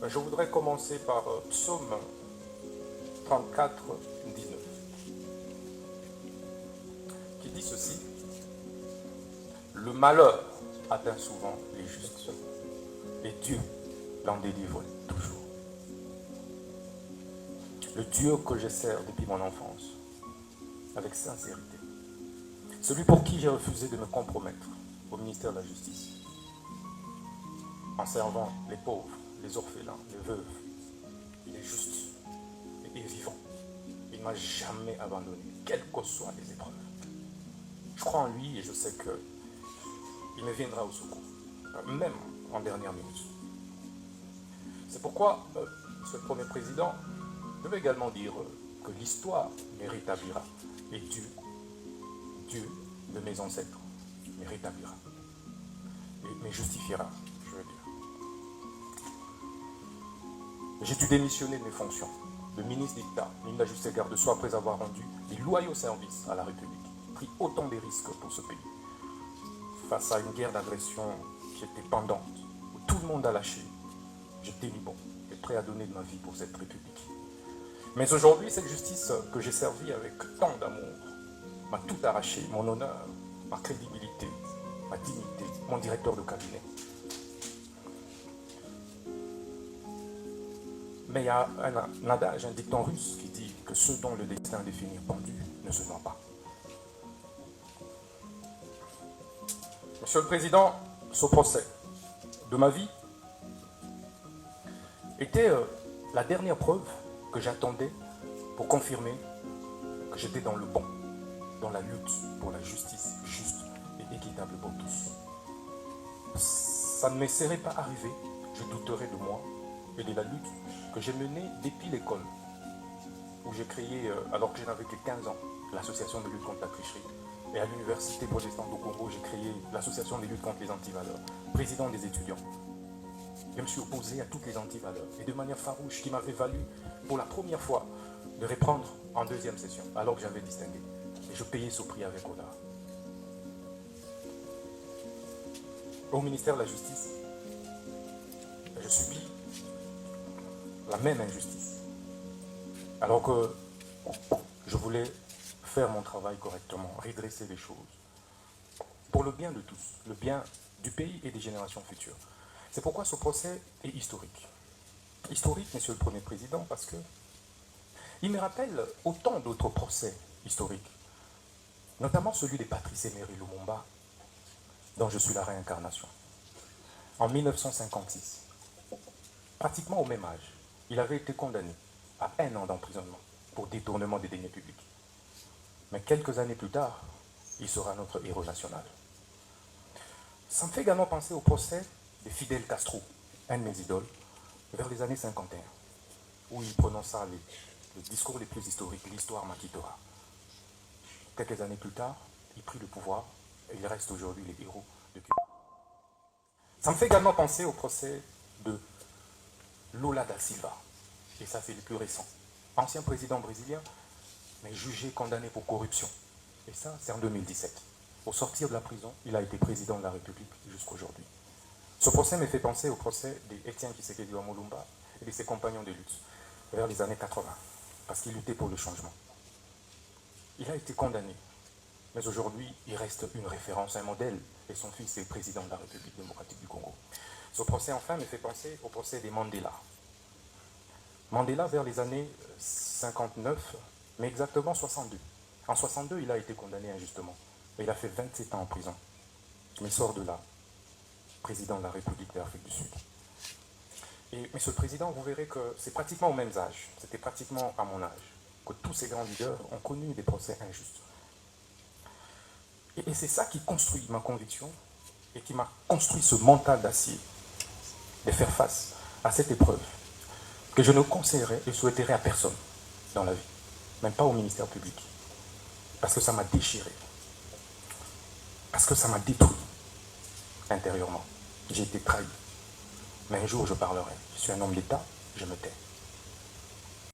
Je voudrais commencer par Psaume 34, 19, qui dit ceci: le malheur atteint souvent les justes, et Dieu l'en délivre toujours. Le Dieu que je sers depuis mon enfance, avec sincérité, celui pour qui j'ai refusé de me compromettre au ministère de la Justice, en servant les pauvres, les orphelins, les veuves, il est juste et vivant. Il ne m'a jamais abandonné, quelles que soient les épreuves. Je crois en lui et je sais qu'il me viendra au secours, même en dernière minute. C'est pourquoi, ce premier président, je veux également dire que l'histoire me rétablira. Et Dieu de mes ancêtres me rétablira. Et me justifiera, je veux dire. J'ai dû démissionner de mes fonctions de ministre d'État, ministre de la Justice et Garde-sceaux, après avoir rendu des loyaux services à la République, pris autant de risques pour ce pays, face à une guerre d'agression qui était pendante, où tout le monde a lâché. J'étais libre et prêt à donner de ma vie pour cette République. Mais aujourd'hui, cette justice que j'ai servie avec tant d'amour m'a tout arraché, mon honneur, ma crédibilité, ma dignité, mon directeur de cabinet. Mais il y a un adage, un dicton russe qui dit que ceux dont le destin est défini pendu ne se noient pas. Monsieur le Président, ce procès de ma vie était la dernière preuve que j'attendais pour confirmer que j'étais dans le bon, dans la lutte pour la justice juste et équitable pour tous. Ça ne me serait pas arrivé, je douterais de moi et de la lutte que j'ai menée depuis l'école, où j'ai créé, alors que je n'avais que 15 ans, l'association de lutte contre la tricherie. Et à l'université protestante au Congo, j'ai créé l'association de lutte contre les antivaleurs, président des étudiants. Je me suis opposé à toutes les antivaleurs, et de manière farouche, qui m'avait valu pour la première fois de reprendre en deuxième session, alors que j'avais distingué. Et je payais ce prix avec honneur. Au ministère de la Justice, je subis la même injustice. Alors que je voulais faire mon travail correctement, redresser les choses, pour le bien de tous, le bien du pays et des générations futures. C'est pourquoi ce procès est historique. Historique, Monsieur le Premier Président, parce que il me rappelle autant d'autres procès historiques, notamment celui de Patrice Emery Lumumba, dont je suis la réincarnation. En 1956, pratiquement au même âge, il avait été condamné à 1 an d'emprisonnement pour détournement des deniers publics. Mais quelques années plus tard, il sera notre héros national. Ça me fait également penser au procès de Fidel Castro, un de mes idoles, vers les années 51, où il prononça le discours les plus historiques, l'histoire m'acquittera. Quelques années plus tard, il prit le pouvoir et il reste aujourd'hui les héros de Cuba. Ça me fait également penser au procès de Lula da Silva, et ça c'est le plus récent. Ancien président brésilien, mais jugé, condamné pour corruption. Et ça, c'est en 2017. Au sortir de la prison, il a été président de la République jusqu'aujourd'hui. Ce procès me fait penser au procès d'Étienne Tshisekedi Lumumba et de ses compagnons de lutte vers les années 80, parce qu'il luttait pour le changement. Il a été condamné, mais aujourd'hui, il reste une référence, un modèle, et son fils est président de la République démocratique du Congo. Ce procès, enfin, me fait penser au procès des Mandela. Mandela, vers les années 59, mais exactement 62. En 62, il a été condamné injustement. Et il a fait 27 ans en prison. Mais il sort de là, président de la République d'Afrique du Sud. Et Monsieur le Président, vous verrez que c'est pratiquement au même âge, c'était pratiquement à mon âge, que tous ces grands leaders ont connu des procès injustes. Et c'est ça qui construit ma conviction et qui m'a construit ce mental d'acier de faire face à cette épreuve que je ne conseillerais et souhaiterais à personne dans la vie, même pas au ministère public, parce que ça m'a déchiré, parce que ça m'a détruit intérieurement. J'ai été trahi. Mais un jour je parlerai. Je suis un homme d'État, je me tais.